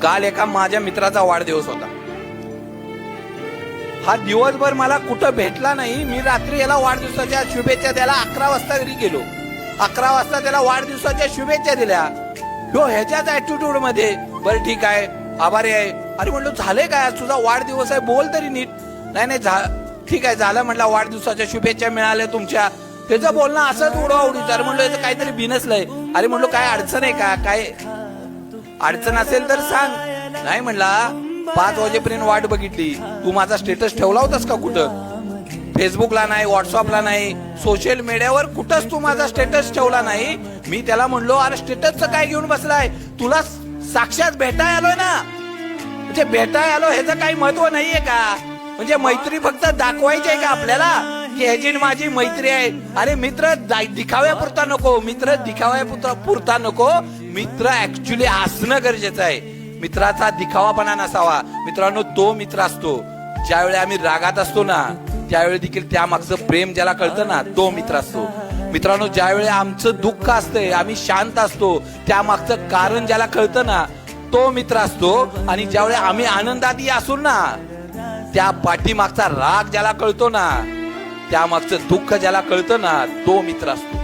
काल एका माझ्या मित्राचा वाढदिवस होता. हा दिवसभर मला कुठं भेटला नाही. मी रात्री याला वाढदिवसाच्या शुभेच्छा द्यायला 11 वाजता घरी गेलो. 11 वाजता त्याला वाढदिवसाच्या शुभेच्छा दिल्या. हो ह्याच्याच ऍटिट्यूड मध्ये बरं ठीक आहे आभारी आहे. अरे म्हणलो झालंय काय आज तुझा वाढदिवस आहे बोल तरी नीट. नाही ठीक आहे झालं म्हटलं वाढदिवसाच्या शुभेच्छा मिळाल्या तुमच्या. त्याचं बोलणं असंच उडवाउडीचं. अरे म्हणलो याचं काहीतरी बिनसलंय. अरे म्हणलो काय अडचण आहे का काय अडचण असेल तर सांग. नाही म्हणला 5 वाजेपर्यंत वाट बघितली. तू माझा स्टेटस ठेवला होतास का कुठं? फेसबुकला नाही व्हॉट्सअपला नाही सोशल मीडियावर कुठंच तू माझा स्टेटस ठेवला नाही. मी त्याला म्हणलो अरे स्टेटसचं काय घेऊन बसलाय तुला साक्षात भेटाय आलोय ना. म्हणजे भेटाय आलो ह्याचं काही महत्व नाहीये का? म्हणजे मैत्री फक्त दाखवायची आहे का आपल्याला की ह्याची माझी मैत्री आहे? अरे मित्र दिखाव्यापुरता नको. मित्र दिखाव्यापुरता नको. मित्र ऍक्च्युली असणं गरजेचं आहे. मित्राचा दिखावापणा नसावा. मित्रांनो तो मित्र असतो ज्यावेळी आम्ही रागात असतो ना त्यावेळी देखील त्यामागचं प्रेम ज्याला कळतं ना तो मित्र असतो. मित्रांनो ज्यावेळी आमचं दुःख असतंय आम्ही शांत असतो त्यामागचं कारण ज्याला कळतं ना तो मित्र असतो. आणि ज्यावेळी आम्ही आनंदात असू ना त्या पाठीमागचा राग ज्याला कळतो ना त्यामागचं दुःख ज्याला कळतं ना तो मित्र असतो.